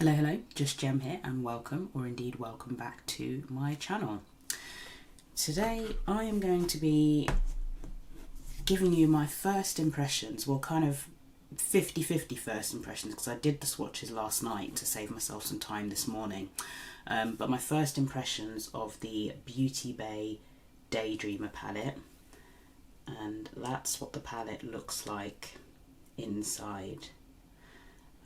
Hello, just Gem here and welcome, or indeed welcome back to my channel. Today I am going to be giving you my first impressions, well kind of 50-50 first impressions, because I did the swatches last night to save myself some time this morning. But my first impressions of the Beauty Bay Daydreamer palette, and that's what the palette looks like inside.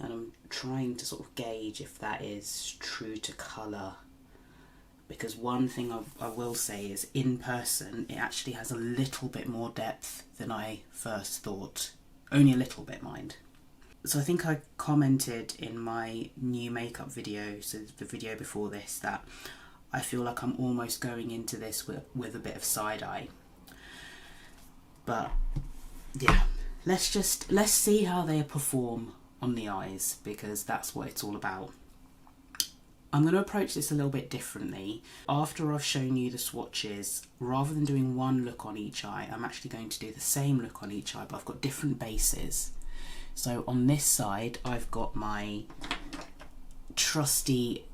And I'm trying to sort of gauge if that is true to colour, because one thing I will say is in person it actually has a little bit more depth than I first thought. Only a little bit, mind. So I think I commented in my new makeup video, so the video before this, that I feel like I'm almost going into this with a bit of side eye. But yeah, let's see how they perform on the eyes, because that's what it's all about. I'm going to approach this a little bit differently. After I've shown you the swatches, rather than doing one look on each eye, I'm actually going to do the same look on each eye, but I've got different bases. So on this side, I've got my trusty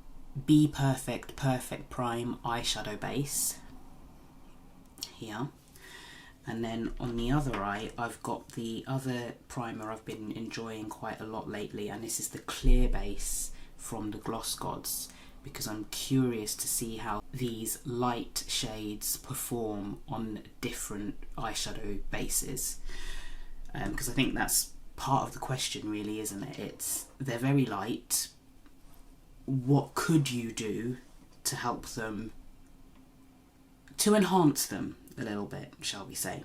Be Perfect Prime eyeshadow base here. And then on the other eye, I've got the other primer I've been enjoying quite a lot lately, and this is the clear base from the Gloss Gods, because I'm curious to see how these light shades perform on different eyeshadow bases. Because I think that's part of the question really, isn't it? They're very light. What could you do to help them, to enhance them a little bit, shall we say.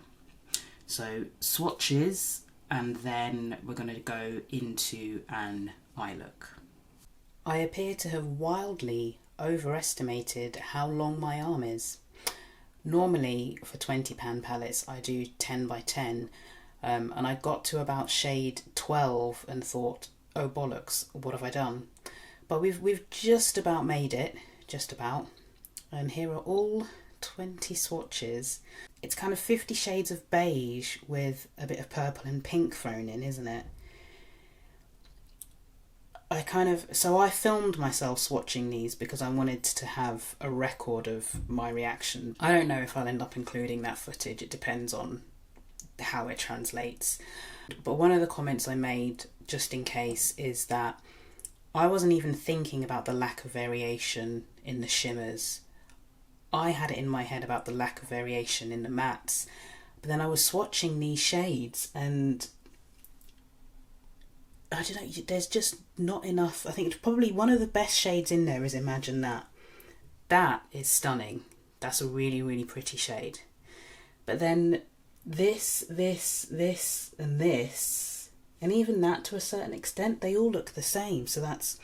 So swatches, and then we're going to go into an eye look. I appear to have wildly overestimated how long my arm is. Normally for £20 palettes I do 10 by 10, and I got to about shade 12 and thought, oh bollocks, what have I done? But we've just about made it, just about, and here are all 20 swatches. It's kind of 50 shades of beige with a bit of purple and pink thrown in, isn't it? So I filmed myself swatching these because I wanted to have a record of my reaction. I don't know if I'll end up including that footage, it depends on how it translates. But one of the comments I made, just in case, is that I wasn't even thinking about the lack of variation in the shimmers. I had it in my head about the lack of variation in the mattes, but then I was swatching these shades and I don't know, there's just not enough. I think probably one of the best shades in there is Imagine That. That is stunning. That's a really, really pretty shade. But then this, and this, and even that to a certain extent, they all look the same. So that's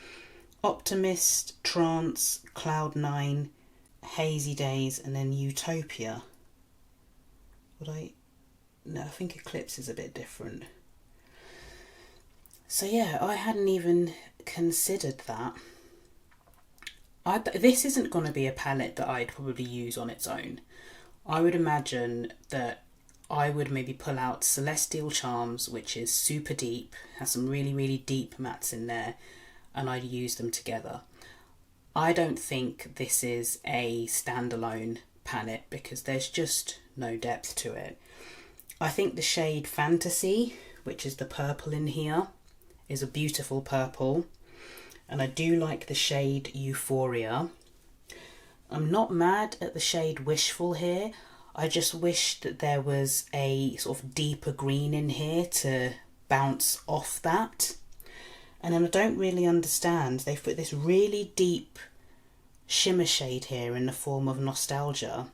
Optimist, Trance, Cloud 9, Hazy Days, and then Utopia. No, I think Eclipse is a bit different. So yeah, I hadn't even considered that. This isn't going to be a palette that I'd probably use on its own. I would imagine that I would maybe pull out Celestial Charms, which is super deep, has some really, really deep mattes in there, and I'd use them together. I don't think this is a standalone palette because there's just no depth to it. I think the shade Fantasy, which is the purple in here, is a beautiful purple, and I do like the shade Euphoria. I'm not mad at the shade Wishful here. I just wish that there was a sort of deeper green in here to bounce off that. And then I don't really understand, they've put this really deep shimmer shade here in the form of Nostalgia.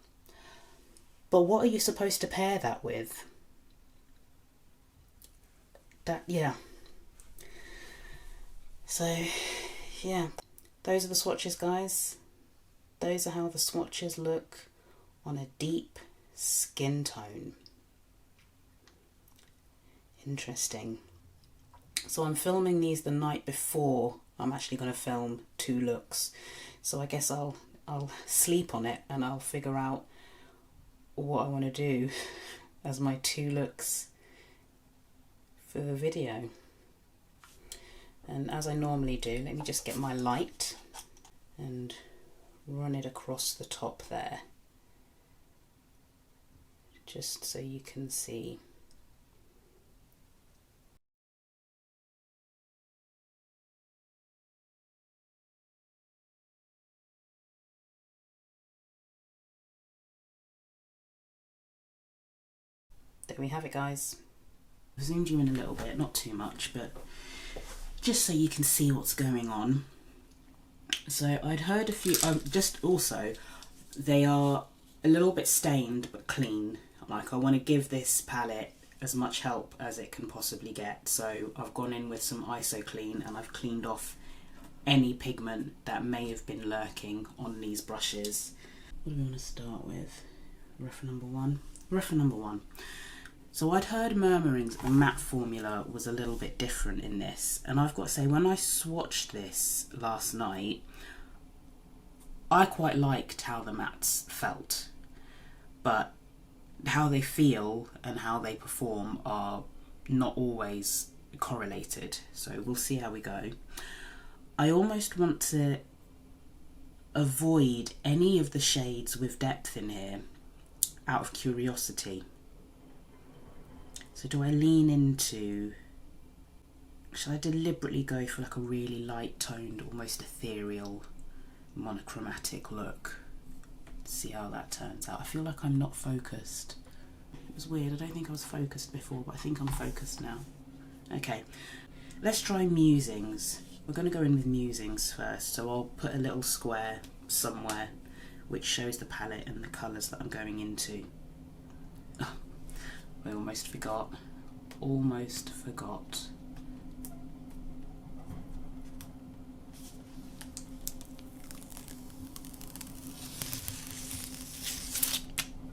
But what are you supposed to pair that with? Yeah. So, yeah. Those are the swatches, guys. Those are how the swatches look on a deep skin tone. Interesting. So I'm filming these the night before I'm actually going to film 2 looks. So I guess I'll sleep on it and I'll figure out what I want to do as my 2 looks for the video. And as I normally do, let me just get my light and run it across the top there, just so you can see. There we have it, guys. I've zoomed you in a little bit, not too much, but just so you can see what's going on. So I'd heard a few, just also, they are a little bit stained but clean. Like, I want to give this palette as much help as it can possibly get. So I've gone in with some ISO clean and I've cleaned off any pigment that may have been lurking on these brushes. What do we want to start with? Rough number one. Rough number one. So I'd heard murmurings the matte formula was a little bit different in this, and I've got to say, when I swatched this last night, I quite liked how the mattes felt, but how they feel and how they perform are not always correlated, so we'll see how we go. I almost want to avoid any of the shades with depth in here out of curiosity. So do I lean into, should I deliberately go for like a really light toned, almost ethereal, monochromatic look? See how that turns out. I feel like I'm not focused. It was weird, I don't think I was focused before, but I think I'm focused now. Okay, let's try Musings. We're going to go in with Musings first, so I'll put a little square somewhere which shows the palette and the colours that I'm going into. Oh, I almost forgot. Almost forgot.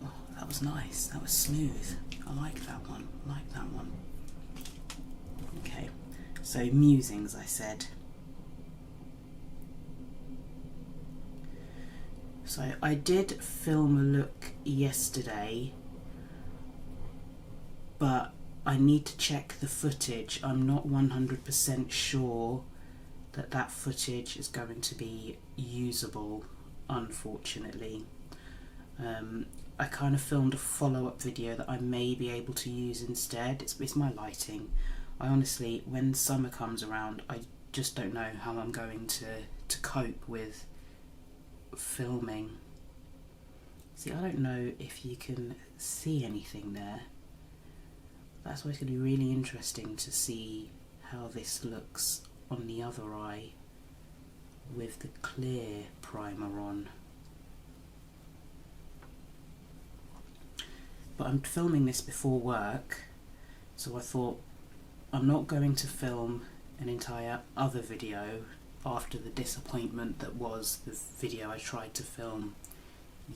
Oh, that was nice. That was smooth. I like that one. I like that one. Okay, so Musings, I said. So I did film a look yesterday, but I need to check the footage. I'm not 100% sure that that footage is going to be usable, unfortunately. I kind of filmed a follow-up video that I may be able to use instead. It's my lighting. I honestly, when summer comes around, I just don't know how I'm going to cope with filming. See, I don't know if you can see anything there. That's why it's going to be really interesting to see how this looks on the other eye with the clear primer on. But I'm filming this before work, so I thought I'm not going to film an entire other video after the disappointment that was the video I tried to film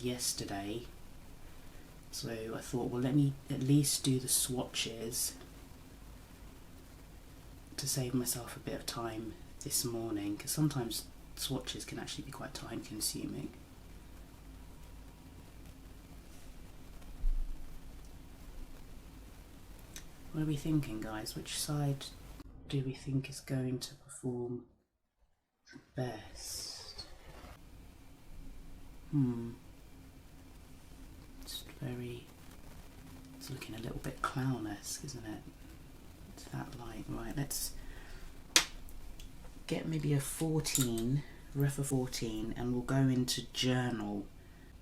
yesterday. So I thought, well, let me at least do the swatches to save myself a bit of time this morning, because sometimes swatches can actually be quite time consuming. What are we thinking, guys? Which side do we think is going to perform best? It's looking a little bit clown-esque, isn't it? It's that light. Right, let's get maybe a 14, ref of 14, and we'll go into Journal.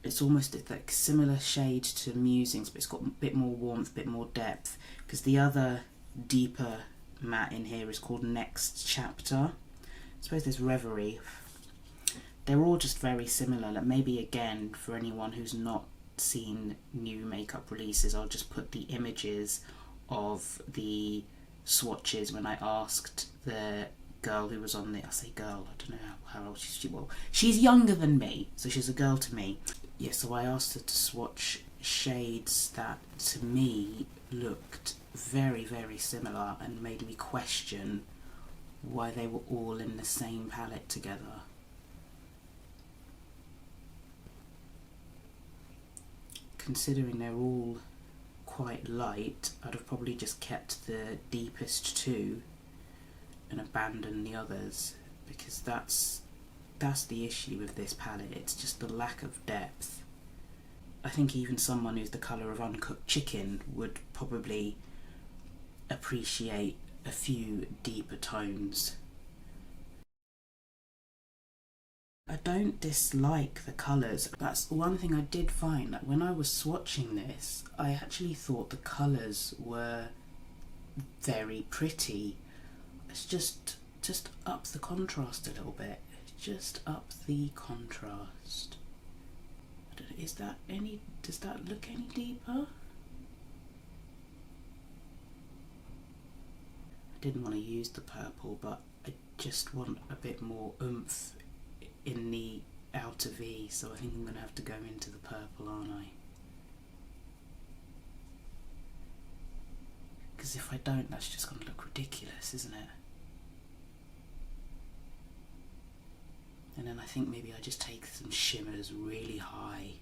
It's almost like similar shade to Musings, but it's got a bit more warmth, a bit more depth, because the other deeper matte in here is called Next Chapter. I suppose there's Reverie. They're all just very similar. Like, maybe again, for anyone who's not seen new makeup releases, I'll just put the images of the swatches when I asked the girl who was on the, I say girl, I don't know how old she's, well, she's younger than me, so she's a girl to me. Yeah, so I asked her to swatch shades that to me looked very, very similar and made me question why they were all in the same palette together. Considering they're all quite light, I'd have probably just kept the deepest two and abandon the others, because that's the issue with this palette. It's just the lack of depth. I think even someone who's the colour of uncooked chicken would probably appreciate a few deeper tones. I don't dislike the colours. That's one thing I did find, that when I was swatching this, I actually thought the colours were very pretty. It's just up the contrast a little bit. Just up the contrast. Is that any, does that look any deeper? I didn't want to use the purple, but I just want a bit more oomph in the outer V, so I think I'm going to have to go into the purple, aren't I? Because if I don't, that's just going to look ridiculous, isn't it? And then I think maybe I just take some shimmers really high,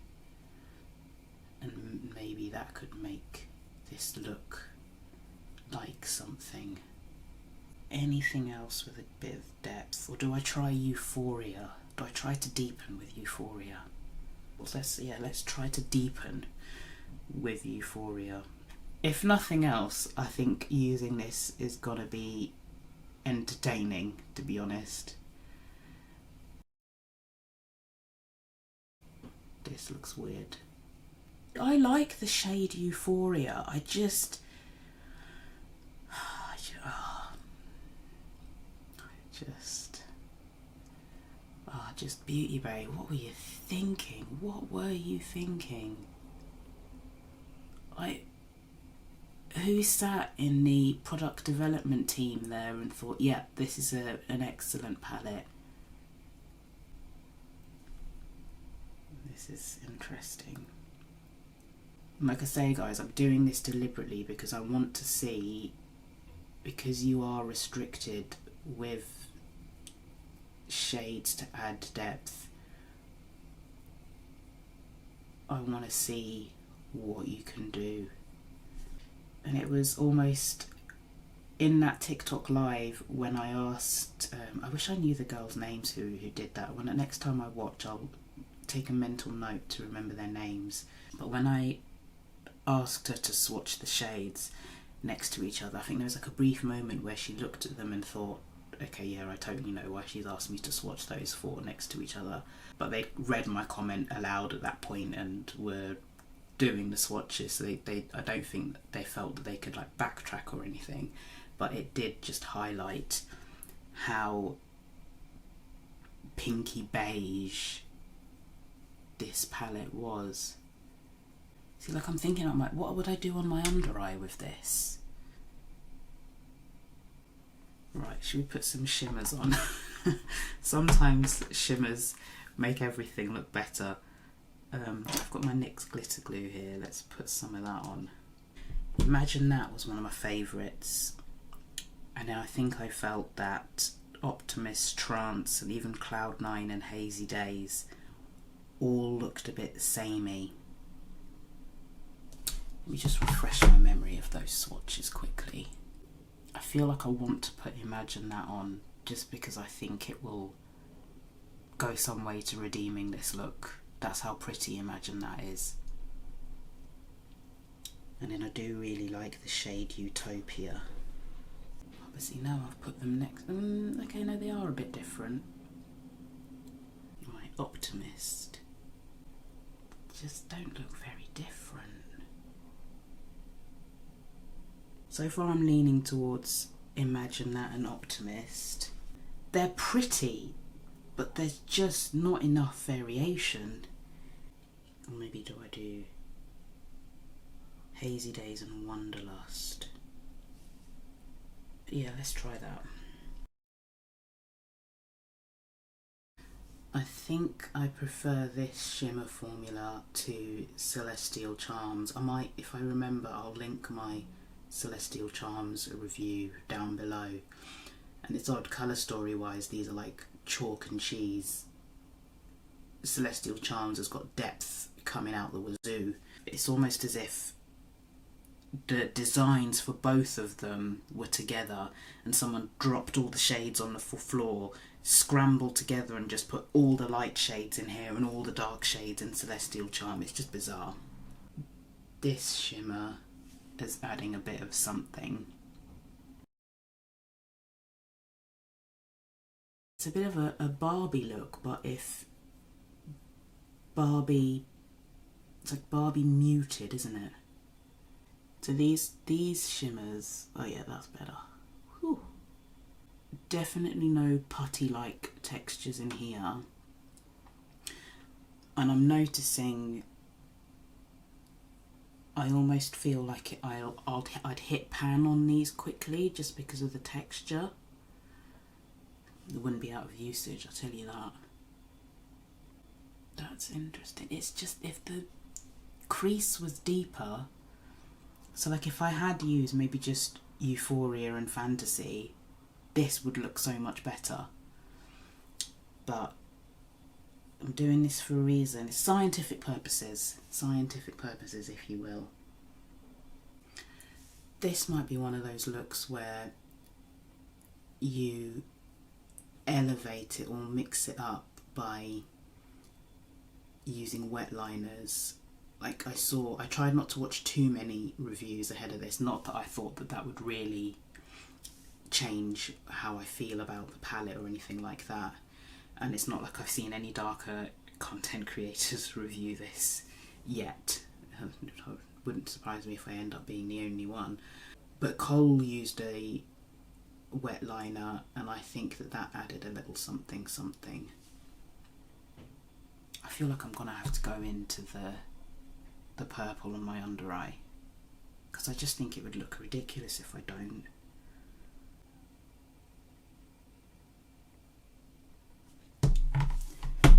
and maybe that could make this look like something. Anything else with a bit of depth? Or do I try Euphoria? Do I try to deepen with Euphoria? Well, let's try to deepen with Euphoria. If nothing else, I think using this is gonna be entertaining, to be honest. This looks weird. I like the shade Euphoria. Just Beauty Bay. What were you thinking? What were you thinking? Who sat in the product development team there and thought, yeah, this is an excellent palette? This is interesting. Like I say, guys, I'm doing this deliberately because I want to see, because you are restricted with shades to add depth, I want to see what you can do. And it was almost in that TikTok live when I asked, I wish I knew the girls' names who did that. When next time I watch, I'll take a mental note to remember their names. But when I asked her to swatch the shades next to each other, I think there was like a brief moment where she looked at them and thought, okay, yeah, I totally know why she's asked me to swatch those four next to each other. But they read my comment aloud at that point and were doing the swatches, so I don't think they felt that they could like backtrack or anything, but it did just highlight how pinky beige this palette was. See, like I'm thinking, I'm like, what would I do on my under eye with this? Right, should we put some shimmers on? Sometimes shimmers make everything look better. I've got my NYX glitter glue here, let's put some of that on. Imagine That was one of my favourites, and then I think I felt that Optimist, Trance and even Cloud9 and Hazy Days all looked a bit samey. Let me just refresh my memory of those swatches quickly. I feel like I want to put Imagine That on just because I think it will go some way to redeeming this look. That's how pretty Imagine That is. And then I do really like the shade Utopia. Obviously now I've put them next. Okay, no, they are a bit different. Right, Optimist. Just don't look very different. So far I'm leaning towards Imagine That and Optimist. They're pretty, but there's just not enough variation. Or maybe do I do Hazy Days and Wanderlust? Yeah, let's try that. I think I prefer this shimmer formula to Celestial Charms. I might, if I remember, I'll link my Celestial Charms review down below. And it's odd, colour story wise, these are like chalk and cheese. Celestial Charms has got depth coming out the wazoo. It's almost as if the designs for both of them were together and someone dropped all the shades on the floor, scrambled together and just put all the light shades in here and all the dark shades in Celestial Charm. It's just bizarre. This shimmer is adding a bit of something. It's a bit of a Barbie look, but if Barbie, it's like Barbie muted, isn't it? So these shimmers, oh yeah, that's better. Whew. Definitely no putty-like textures in here. And I'm noticing I almost feel like I'd hit pan on these quickly just because of the texture. It wouldn't be out of usage, I'll tell you that. That's interesting. It's just if the crease was deeper, so like if I had used maybe just Euphoria and Fantasy, this would look so much better. But I'm doing this for a reason. It's scientific purposes, if you will. This might be one of those looks where you elevate it or mix it up by using wet liners. Like I tried not to watch too many reviews ahead of this, not that I thought that would really change how I feel about the palette or anything like that. And it's not like I've seen any darker content creators review this yet. It wouldn't surprise me if I end up being the only one. But Cole used a wet liner and I think that added a little something. I feel like I'm gonna have to go into the purple on my under eye, because I just think it would look ridiculous if I don't.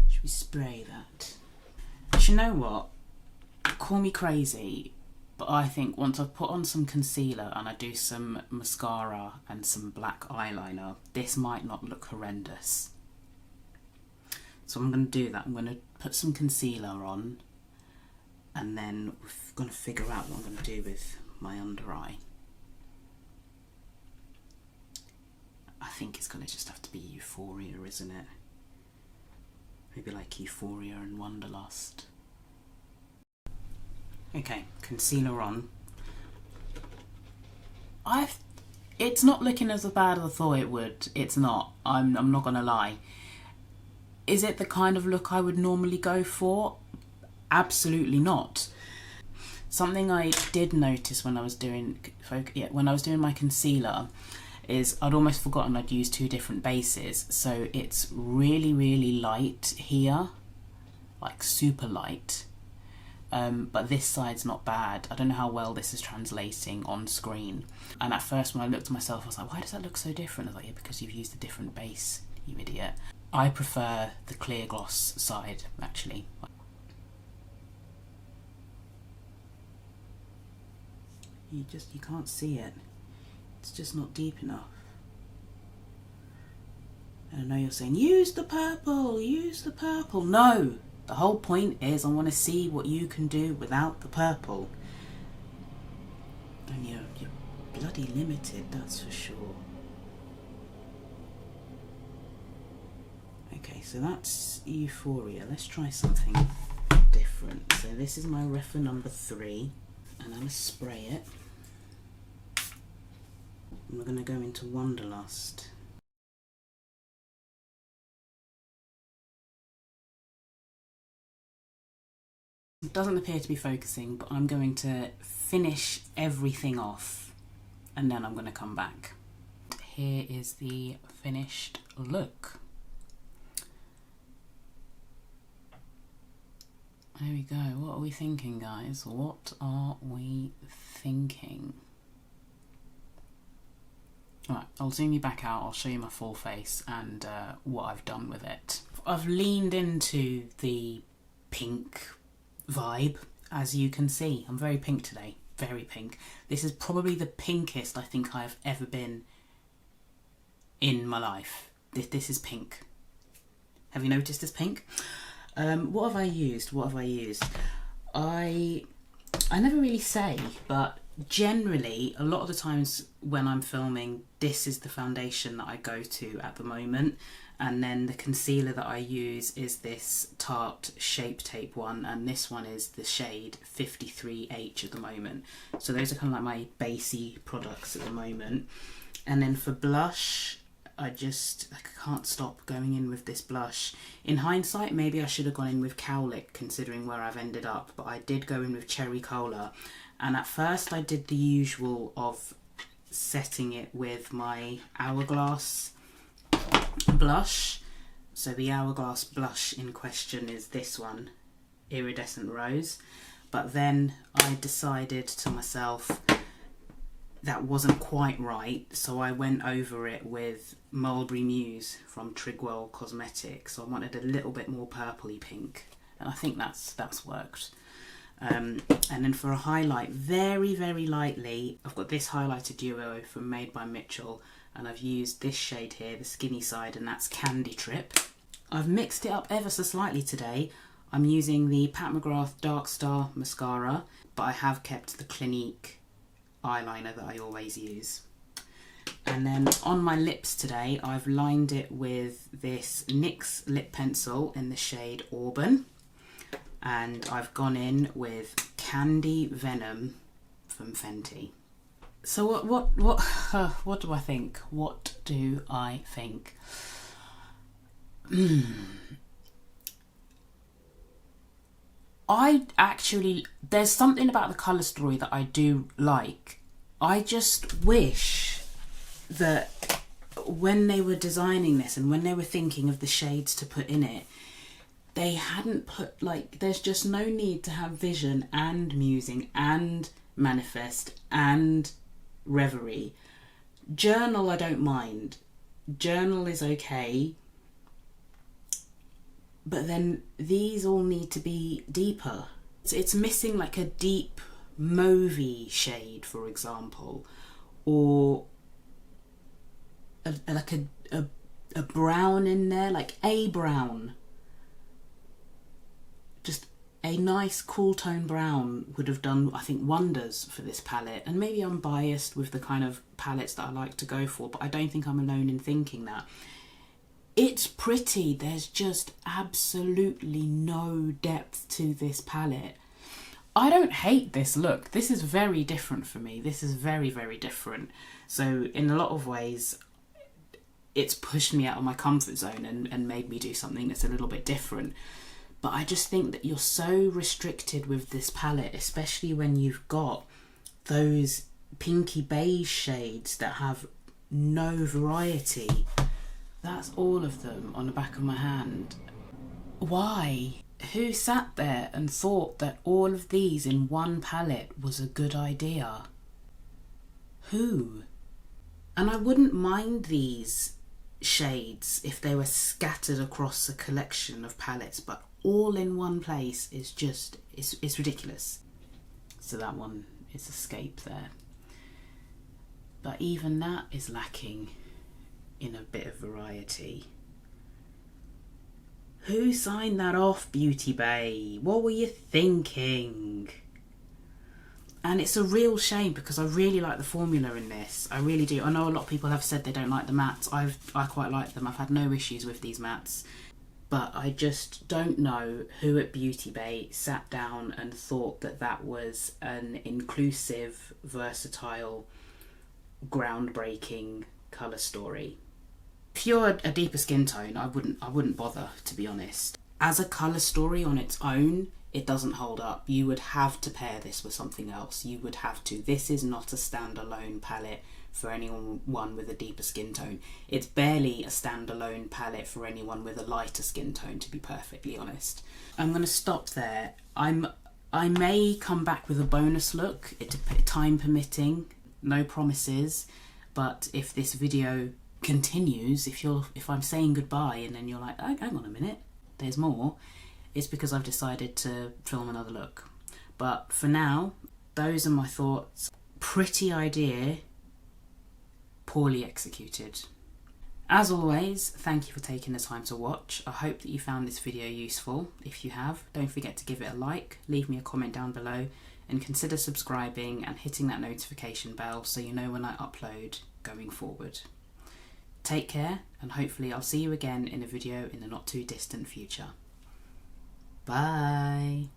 Should we spray that? But you know what? Call me crazy, but I think once I've put on some concealer and I do some mascara and some black eyeliner, this might not look horrendous. So I'm going to do that. I'm going to put some concealer on and then we're going to figure out what I'm going to do with my under eye. I think it's going to just have to be Euphoria, isn't it? Maybe like Euphoria and Wanderlust. Okay, concealer on. It's not looking as bad as I thought it would. It's not. I'm not going to lie. Is it the kind of look I would normally go for? Absolutely not. Something I did notice when I was doing my concealer is I'd almost forgotten I'd used two different bases. So it's really, really light here, like super light. But this side's not bad. I don't know how well this is translating on screen. And at first when I looked at myself, I was like, why does that look so different? I was like, yeah, because you've used a different base, you idiot. I prefer the clear gloss side, actually. You can't see it. It's just not deep enough. And I know you're saying, use the purple, use the purple. No, the whole point is I want to see what you can do without the purple. And you're bloody limited, that's for sure. Okay, so that's Euphoria. Let's try something different. So this is my refer number 3, and I'm going to spray it. And we're going to go into Wanderlust. It doesn't appear to be focusing, but I'm going to finish everything off and then I'm going to come back. Here is the finished look. There we go. What are we thinking, guys? What are we thinking? Alright, I'll zoom you back out, I'll show you my full face and what I've done with it. I've leaned into the pink vibe, as you can see. I'm very pink today, very pink. This is probably the pinkest I think I've ever been in my life. This is pink. Have you noticed this pink? What have I used? I never really say, but generally, a lot of the times when I'm filming, this is the foundation that I go to at the moment. And then the concealer that I use is this Tarte Shape Tape one, and this one is the shade 53H at the moment. So those are kind of like my basey products at the moment. And then for blush, I can't stop going in with this blush. In hindsight, maybe I should have gone in with Cowlick, considering where I've ended up, but I did go in with Cherry Cola. And at first I did the usual of setting it with my Hourglass blush. So the Hourglass blush in question is this one, Iridescent Rose. But then I decided to myself that wasn't quite right, so I went over it with Mulberry Muse from Trigwell Cosmetics. So I wanted a little bit more purpley pink, and I think that's worked. And then for a highlight, very, very lightly, I've got this highlighter duo from Made by Mitchell, and I've used this shade here, the skinny side, and that's Candy Trip. I've mixed it up ever so slightly today. I'm using the Pat McGrath Dark Star mascara, but I have kept the Clinique eyeliner that I always use. And then on my lips today, I've lined it with this NYX lip pencil in the shade Auburn. And I've gone in with Candy Venom from Fenty. So what do I think? What do I think? There's something about the colour story that I do like. I just wish that when they were designing this and when they were thinking of the shades to put in it, they hadn't put, like, there's just no need to have Vision and Musing and Manifest and Reverie. Journal I don't mind. Journal is okay. But then these all need to be deeper. It's missing like a deep mauvey shade, for example, or like a brown in there, like a brown. Just a nice cool tone brown would have done, I think, wonders for this palette. And maybe I'm biased with the kind of palettes that I like to go for, but I don't think I'm alone in thinking that. It's pretty, there's just absolutely no depth to this palette. I don't hate this look. This is very different for me. This is very, very different. So in a lot of ways, it's pushed me out of my comfort zone and made me do something that's a little bit different. But I just think that you're so restricted with this palette, especially when you've got those pinky beige shades that have no variety. That's all of them on the back of my hand. Why? Who sat there and thought that all of these in one palette was a good idea? Who? And I wouldn't mind these shades if they were scattered across a collection of palettes, but all in one place is just, it's ridiculous. So that one is Escape there. But even that is lacking in a bit of variety. Who signed that off, Beauty Bay? What were you thinking? And it's a real shame because I really like the formula in this. I really do. I know a lot of people have said they don't like the mattes. I quite like them. I've had no issues with these mattes. But I just don't know who at Beauty Bay sat down and thought that that was an inclusive, versatile, groundbreaking colour story. If you're a deeper skin tone, I wouldn't bother, to be honest. As a colour story on its own, it doesn't hold up. You would have to pair this with something else. You would have to. This is not a standalone palette for anyone with a deeper skin tone. It's barely a standalone palette for anyone with a lighter skin tone, to be perfectly honest. I'm going to stop there. I may come back with a bonus look, time permitting, no promises, but if this video continues, if I'm saying goodbye and then you're like, oh, hang on a minute, there's more, it's because I've decided to film another look. But for now, those are my thoughts. Pretty idea, poorly executed. As always, thank you for taking the time to watch. I hope that you found this video useful. If you have, don't forget to give it a like, leave me a comment down below, and consider subscribing and hitting that notification bell so you know when I upload going forward. Take care, and hopefully I'll see you again in a video in the not too distant future. Bye.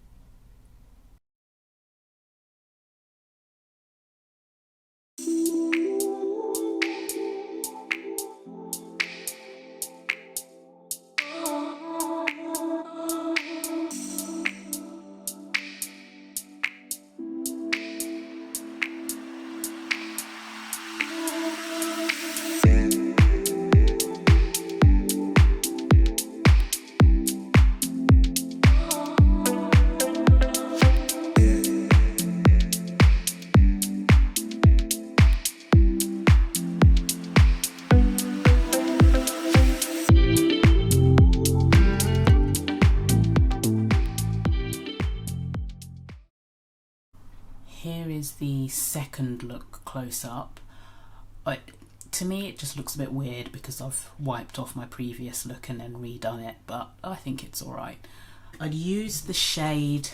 Here is the second look close up. To me it just looks a bit weird because I've wiped off my previous look and then redone it, but I think it's alright. I'd used the shade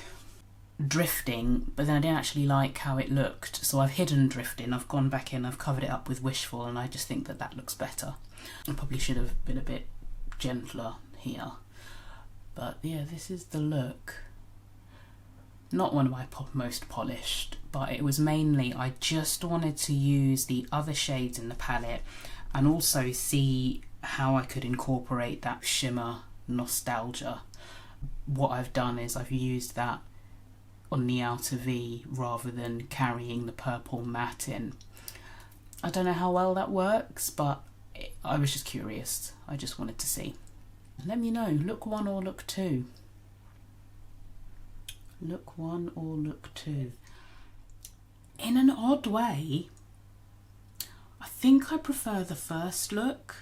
Drifting, but then I didn't actually like how it looked, so I've hidden Drifting, I've gone back in, I've covered it up with Wishful, and I just think that that looks better. I probably should have been a bit gentler here, but yeah, this is the look. Not one of my most polished, but it was mainly I just wanted to use the other shades in the palette and also see how I could incorporate that shimmer nostalgia. What I've done is I've used that on the outer V rather than carrying the purple matte in. I don't know how well that works, but I was just curious. I just wanted to see. Let me know, look 1 or look 2. Look 1 or look 2. In an odd way, I think I prefer the first look.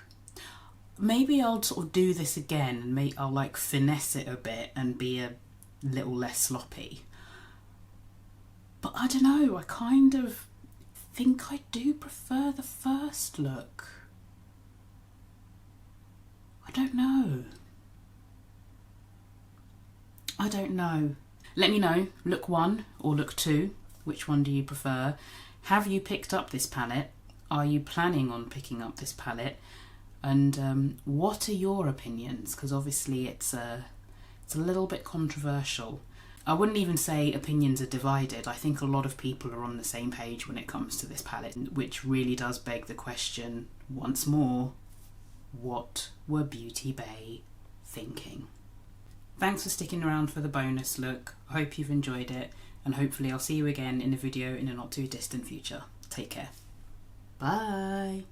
Maybe I'll sort of do this again and maybe I'll like finesse it a bit and be a little less sloppy. But I don't know, I kind of think I do prefer the first look. I don't know. I don't know. Let me know, look 1 or look 2, which one do you prefer? Have you picked up this palette? Are you planning on picking up this palette? And what are your opinions? Because obviously it's a little bit controversial. I wouldn't even say opinions are divided. I think a lot of people are on the same page when it comes to this palette, which really does beg the question, once more, what were Beauty Bay thinking? Thanks for sticking around for the bonus look. I hope you've enjoyed it, and hopefully I'll see you again in a video in a not too distant future. Take care. Bye.